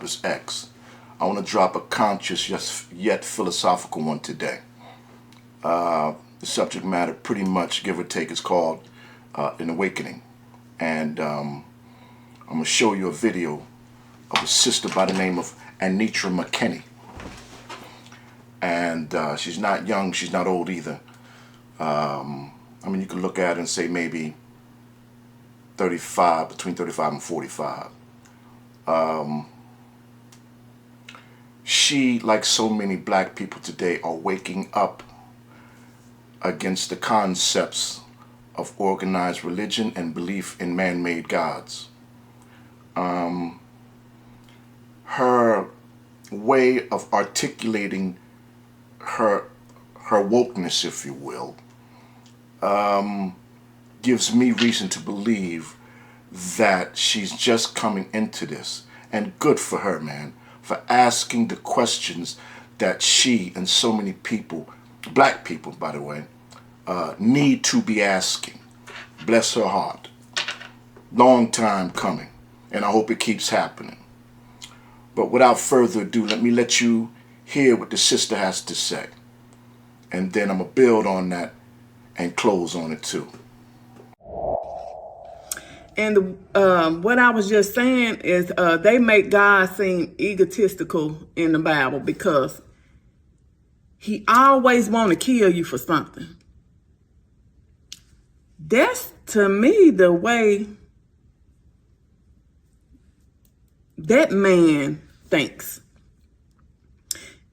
is X. I want to drop a conscious yet philosophical one today. The subject matter, pretty much, give or take, is called An Awakening. And I'm going to show you a video of a sister by the name of Anitra McKinney. And she's not young, she's not old either. I mean, you can look at it and say maybe 35, between 35 and 45. She, like so many black people today, are waking up against the concepts of organized religion and belief in man-made gods. Her way of articulating her wokeness, if you will, gives me reason to believe that she's just coming into this. And good for her, man, for asking the questions that she and so many people, black people, by the way, need to be asking. Bless her heart. Long time coming, and I hope it keeps happening. But without further ado, let you hear what the sister has to say. And then I'm going to build on that and close on it too. And what I was just saying is they make God seem egotistical in the Bible because he always want to kill you for something. That's, to me, the way that man thinks.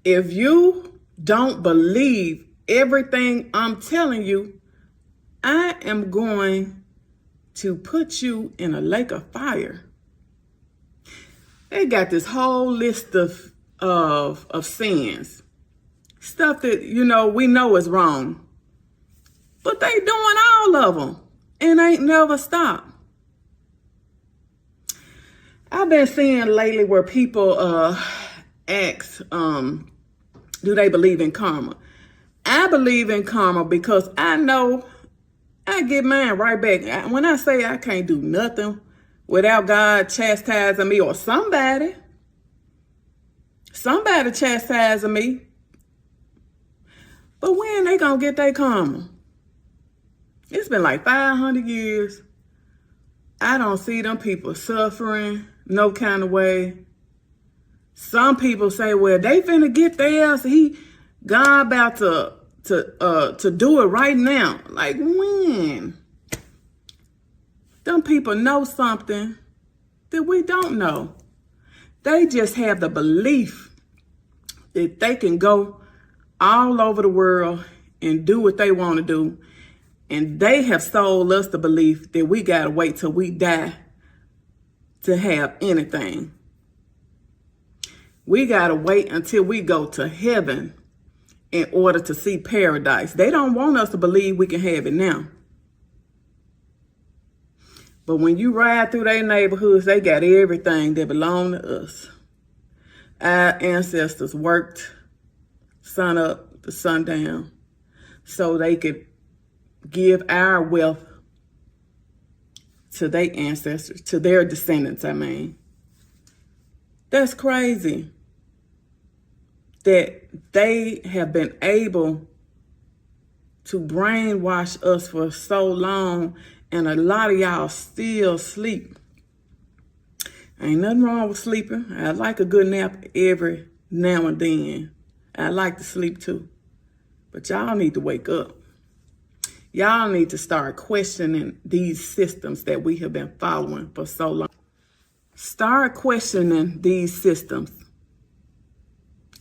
If you don't believe everything I'm telling you, I am going to put you in a lake of fire. They got this whole list of sins. Stuff that, we know is wrong. But they doing all of them and ain't never stopped. I've been seeing lately where people ask, do they believe in karma? I believe in karma because I know I get mine right back. When I say I can't do nothing without God chastising me or somebody chastising me. But when they gonna get their karma? It's been like 500 years. I don't see them people suffering no kind of way. Some people say, well, they finna get theirs. God about to do it right now. Like, when? Them people know something that we don't know. They just have the belief that they can go all over the world and do what they want to do. And they have sold us the belief that we gotta wait till we die to have anything. We gotta wait until we go to heaven in order to see paradise. They don't want us to believe we can have it now. But when you ride through their neighborhoods, they got everything that belong to us. Our ancestors worked sun up to sundown so they could give our wealth to their ancestors, to their descendants, I mean. That's crazy that they have been able to brainwash us for so long, and a lot of y'all still sleep. Ain't nothing wrong with sleeping. I like a good nap every now and then. I like to sleep too. But y'all need to wake up. Y'all need to start questioning these systems that we have been following for so long. Start questioning these systems.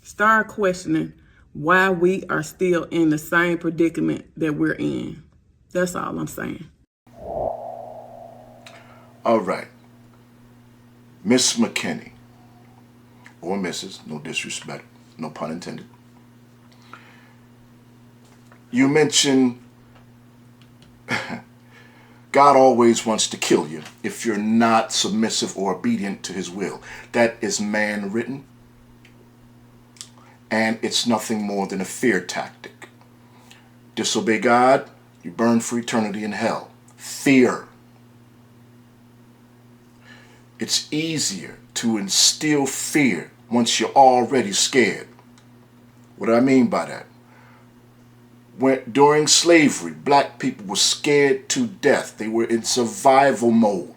Start questioning why we are still in the same predicament that we're in. That's all I'm saying. All right. Miss McKinney, or Mrs., no disrespect, no pun intended. You mentioned God always wants to kill you if you're not submissive or obedient to his will. That is man-written, and it's nothing more than a fear tactic. Disobey God, you burn for eternity in hell. Fear. it's easier to instill fear once you're already scared. What do I mean by that? During slavery, black people were scared to death. They were in survival mode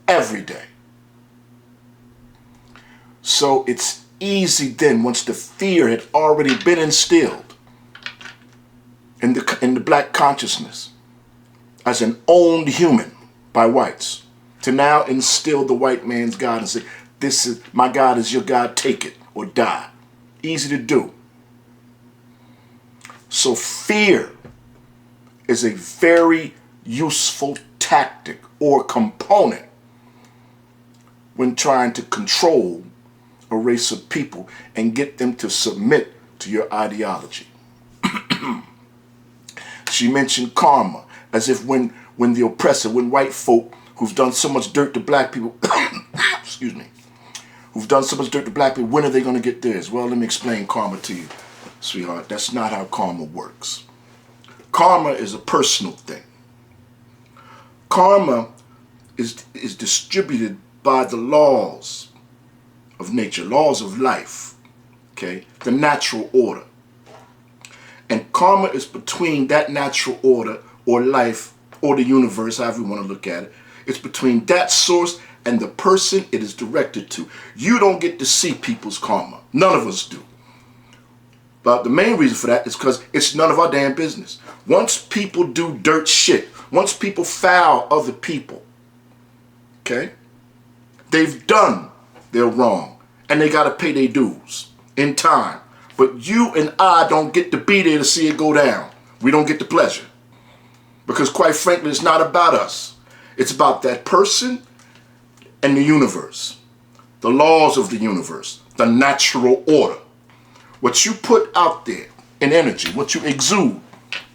every day. So it's easy then, once the fear had already been instilled in the black consciousness as an owned human by whites, to now instill the white man's God and say, this is my God, is your God, take it or die. Easy to do. So fear is a very useful tactic or component when trying to control a race of people and get them to submit to your ideology. She mentioned karma, as if when the oppressor, when white folk who've done so much dirt to black people, excuse me, who've done so much dirt to black people, when are they going to get theirs? Well, let me explain karma to you, sweetheart. That's not how karma works. Karma is a personal thing. Karma is distributed by the laws of nature, laws of life, okay? The natural order. And karma is between that natural order or life or the universe, however you want to look at it. It's between that source and the person it is directed to. You don't get to see people's karma. None of us do. But the main reason for that is because it's none of our damn business. Once people do dirt shit, once people foul other people, okay, they've done their wrong and they got to pay their dues in time. But you and I don't get to be there to see it go down. We don't get the pleasure. Because quite frankly, it's not about us. It's about that person and the universe. The laws of the universe. The natural order. What you put out there in energy, what you exude,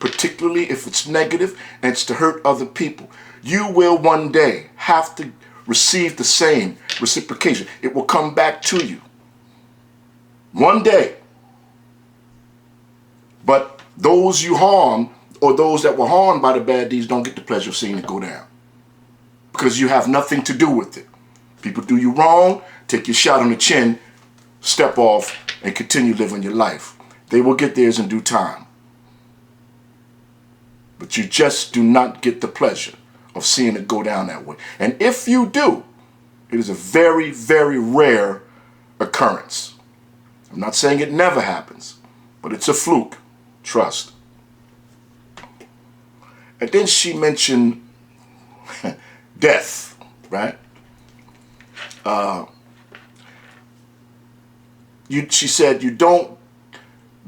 particularly if it's negative and it's to hurt other people, you will one day have to receive the same reciprocation. It will come back to you. One day. But those you harm, or those that were harmed by the bad deeds, don't get the pleasure of seeing it go down. Because you have nothing to do with it. People do you wrong, take your shot on the chin, step off, and continue living your life. They will get theirs in due time. But you just do not get the pleasure of seeing it go down that way. And if you do, it is a very, very rare occurrence. I'm not saying it never happens, but it's a fluke. Trust. And then she mentioned death, right? She said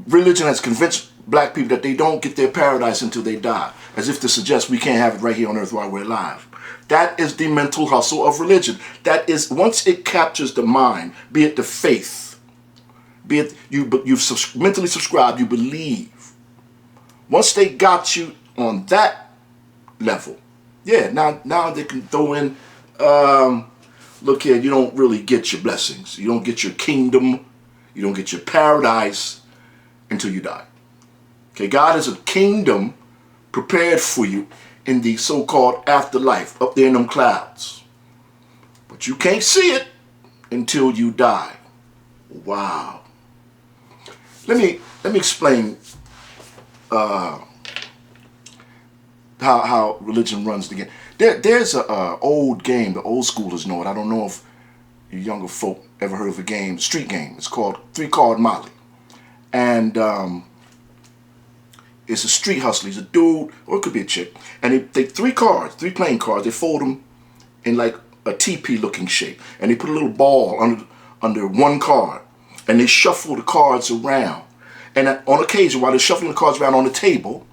religion has convinced black people that they don't get their paradise until they die, as if to suggest we can't have it right here on earth while we're alive. That is the mental hustle of religion. That is, once it captures the mind, be it the faith, be it you've mentally subscribed, you believe. Once they got you on that level, yeah, now they can throw in, look here, you don't really get your blessings. You don't get your kingdom. You don't get your paradise until you die. Okay, God has a kingdom prepared for you in the so-called afterlife, up there in them clouds. But you can't see it until you die. Wow. Let me explain how religion runs the game. There's a old game, the old schoolers know it. I don't know if you younger folk ever heard of a game, street game. It's called 3-Card Molly. And it's a street hustler. He's a dude, or it could be a chick. And they take 3 playing cards, they fold them in like a teepee looking shape. And they put a little ball under one card. And they shuffle the cards around. And on occasion, while they're shuffling the cards around on the table,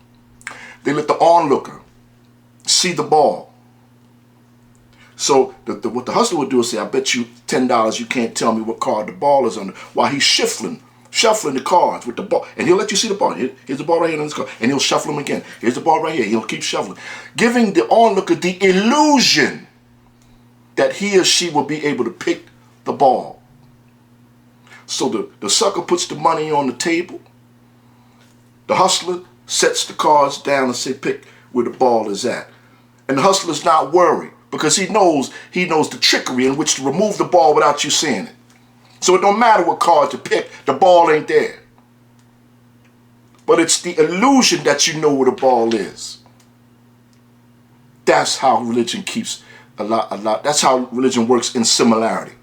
they let the onlooker see the ball. So what the hustler would do is say, I bet you $10 you can't tell me what card the ball is under, while he's shuffling the cards with the ball. And he'll let you see the ball. Here's the ball right here on this card. And he'll shuffle them again. Here's the ball right here. He'll keep shuffling, giving the onlooker the illusion that he or she will be able to pick the ball. So the sucker puts the money on the table. The hustler sets the cards down and say, pick where the ball is at. And the hustler's not worried, because he knows the trickery in which to remove the ball without you seeing it. So it don't matter what card to pick, the ball ain't there. But it's the illusion that you know where the ball is. That's how religion keeps a lot. That's how religion works in similarity.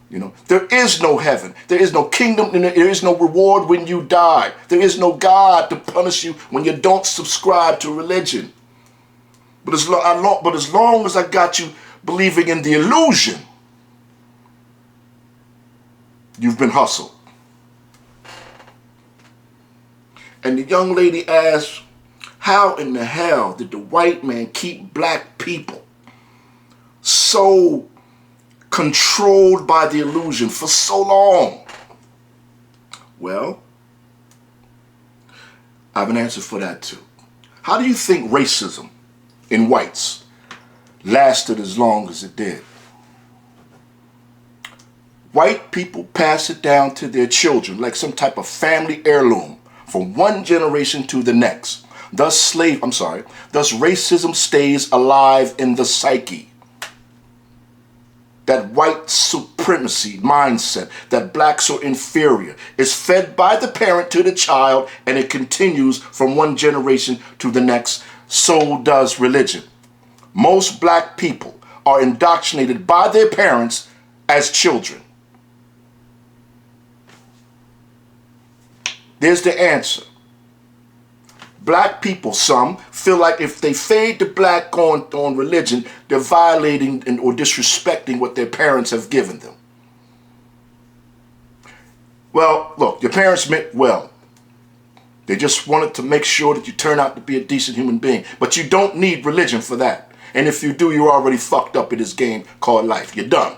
You know, there is no heaven. There is no kingdom. And there is no reward when you die. There is no God to punish you when you don't subscribe to religion. But as long as I got you believing in the illusion, you've been hustled. And the young lady asked, how in the hell did the white man keep black people so controlled by the illusion for so long? Well, I have an answer for that too. How do you think racism in whites lasted as long as it did? White people pass it down to their children like some type of family heirloom from one generation to the next. Thus racism stays alive in the psyche. That white supremacy mindset, that blacks are inferior, is fed by the parent to the child, and it continues from one generation to the next. So does religion. Most black people are indoctrinated by their parents as children. There's the answer. Black people, some, feel like if they fade the black on religion, they're violating or disrespecting what their parents have given them. Well, look, your parents meant well. They just wanted to make sure that you turn out to be a decent human being. But you don't need religion for that. And if you do, you're already fucked up in this game called life. You're done.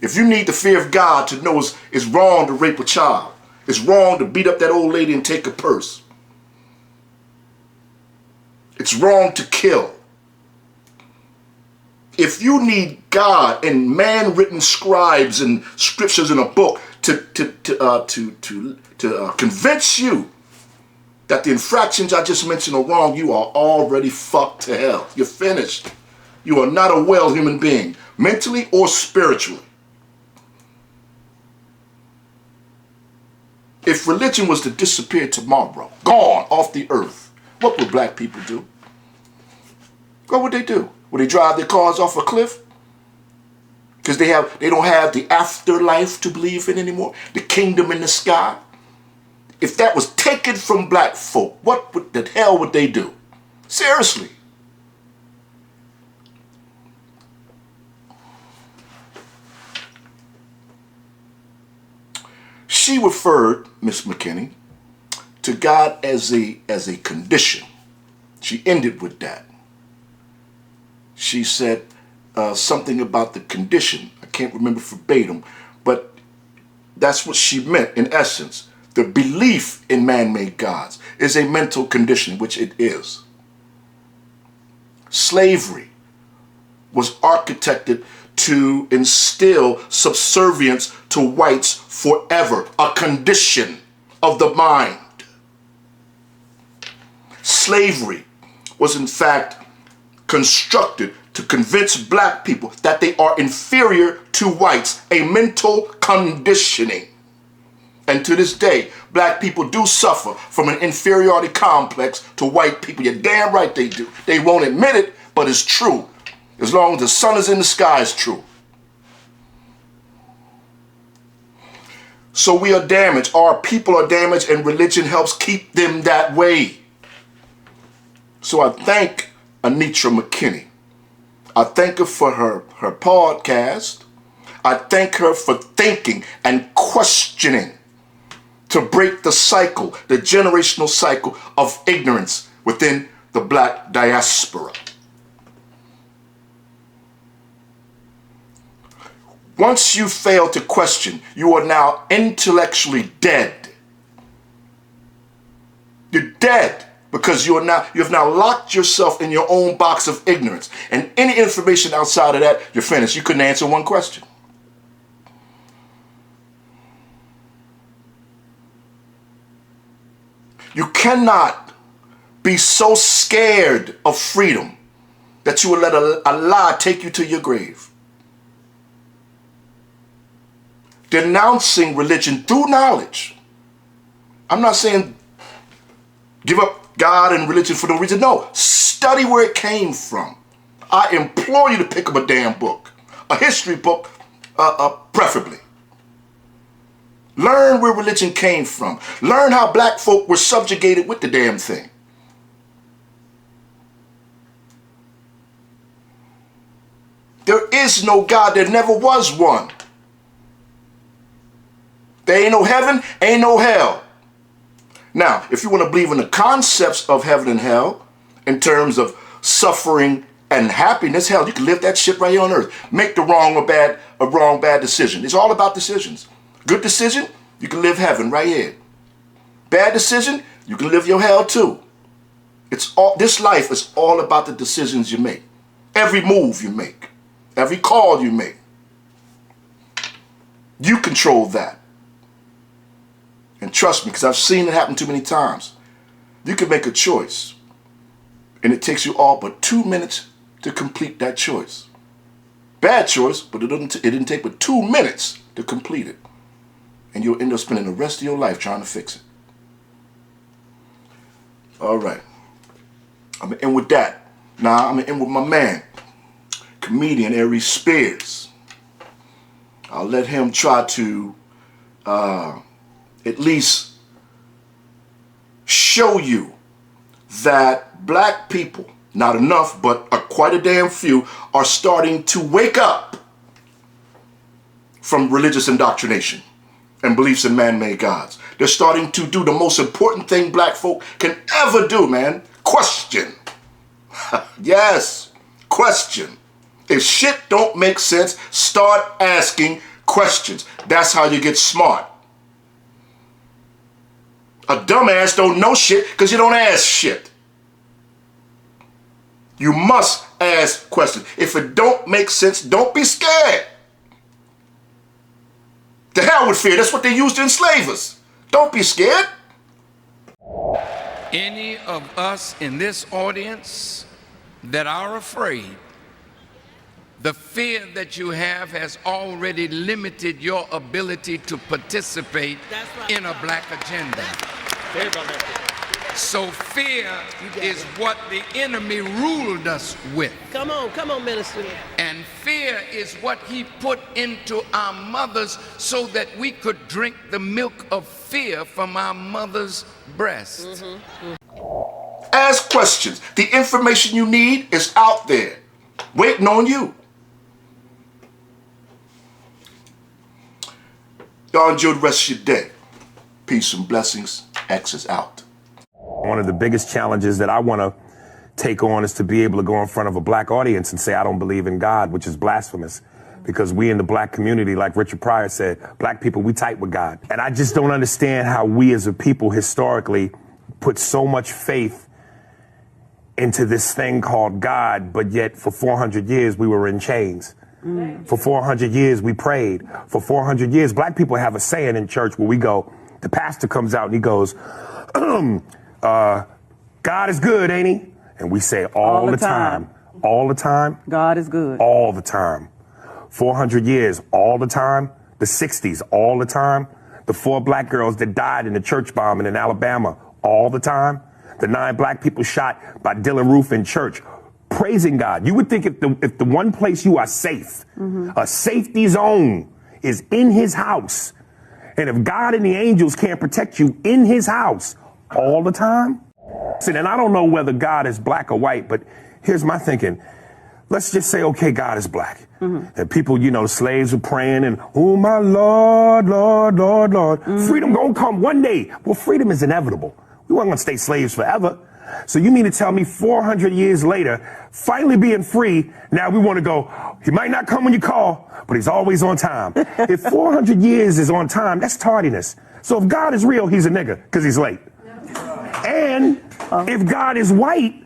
If you need the fear of God to know it's wrong to rape a child, it's wrong to beat up that old lady and take her purse, it's wrong to kill. If you need God and man-written scribes and scriptures in a book to convince you that the infractions I just mentioned are wrong, you are already fucked to hell. You're finished. You are not a well human being, mentally or spiritually. If religion was to disappear tomorrow, gone off the earth, what would black people do? What would they do? Would they drive their cars off a cliff? Because they don't have the afterlife to believe in anymore? The kingdom in the sky? If that was taken from black folk, what the hell would they do? Seriously. She referred, Miss McKinney, to God as a condition. She ended with that. She said something about the condition. I can't remember verbatim, but that's what she meant in essence. The belief in man-made gods is a mental condition, which it is. Slavery was architected to instill subservience to whites forever, a condition of the mind. Slavery was in fact constructed to convince black people that they are inferior to whites, a mental conditioning. And to this day, black people do suffer from an inferiority complex to white people. You're damn right they do. They won't admit it, but it's true. As long as the sun is in the sky, it's true. So we are damaged. Our people are damaged, and religion helps keep them that way. So I thank Anitra McKinney. I thank her for her podcast. I thank her for thinking and questioning to break the cycle, the generational cycle of ignorance within the black diaspora. Once you fail to question, you are now intellectually dead. You're dead because you have now locked yourself in your own box of ignorance. And any information outside of that, you're finished. You couldn't answer one question. You cannot be so scared of freedom that you will let a lie take you to your grave. Denouncing religion through knowledge. I'm not saying give up God and religion for no reason. No, study where it came from. I implore you to pick up a damn book, a history book, preferably. Learn where religion came from. Learn how black folk were subjugated with the damn thing. There is no God. There never was one. There ain't no heaven, ain't no hell. Now, if you want to believe in the concepts of heaven and hell, in terms of suffering and happiness, hell, you can live that shit right here on earth. Make the wrong or bad decision. It's all about decisions. Good decision, you can live heaven right here. Bad decision, you can live your hell too. This life is all about the decisions you make. Every move you make. Every call you make. You control that. And trust me, because I've seen it happen too many times. You can make a choice, and it takes you all but 2 minutes to complete that choice. Bad choice, but it didn't take but 2 minutes to complete it. And you'll end up spending the rest of your life trying to fix it. All right. I'm going to end with that. Now, I'm going to end with my man, comedian Aries Spears. I'll let him try to at least show you that black people, not enough, but quite a damn few, are starting to wake up from religious indoctrination and beliefs in man-made gods. They're starting to do the most important thing black folk can ever do, man. Question. Yes, question. If shit don't make sense, start asking questions. That's how you get smart. A dumbass don't know shit because you don't ask shit. You must ask questions. If it don't make sense, don't be scared. The hell with fear. That's what they used to enslave us. Don't be scared. Any of us in this audience that are afraid, the fear that you have has already limited your ability to participate in a black agenda. So fear is what the enemy ruled us with. Come on, minister. And fear is what he put into our mothers so that we could drink the milk of fear from our mother's breast. Ask questions. The information you need is out there, waiting on you. Y'all enjoy the rest of your day. Peace and blessings. X is out. One of the biggest challenges that I want to take on is to be able to go in front of a black audience and say, I don't believe in God, which is blasphemous. Because we in the black community, like Richard Pryor said, black people, we tight with God. And I just don't understand how we as a people historically put so much faith into this thing called God, but yet for 400 years we were in chains. For 400 years we prayed. For 400 years, black people have a saying in church where we go, the pastor comes out and he goes, God is good, ain't he? And we say all the time. All the time. God is good. All the time. 400 years, all the time. The 60s, all the time. The 4 black girls that died in the church bombing in Alabama, all the time. The 9 black people shot by Dylan Roof in church, praising God. You would think if the one place you are safe, a safety zone, is in his house, and if God and the angels can't protect you in his house all the time. See, and I don't know whether God is black or white, but here's my thinking. Let's just say, okay, God is black. And people, slaves are praying and, oh, my Lord, Lord, Lord, Lord. Freedom gonna come one day. Well, freedom is inevitable. We weren't gonna stay slaves forever. So you mean to tell me 400 years later, finally being free, now we want to go, he might not come when you call, but he's always on time. If 400 years is on time, that's tardiness. So if God is real, he's a nigga because he's late. And if God is white,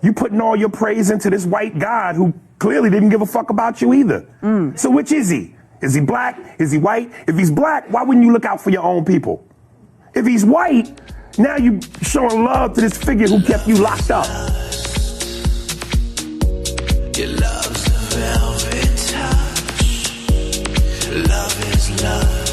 you putting all your praise into this white God who clearly didn't give a fuck about you either. So which is he? Is he black? Is he white? If he's black, why wouldn't you look out for your own people? If he's white, now you showing love to this figure who kept you locked up. Your love's a velvet touch. Love is love.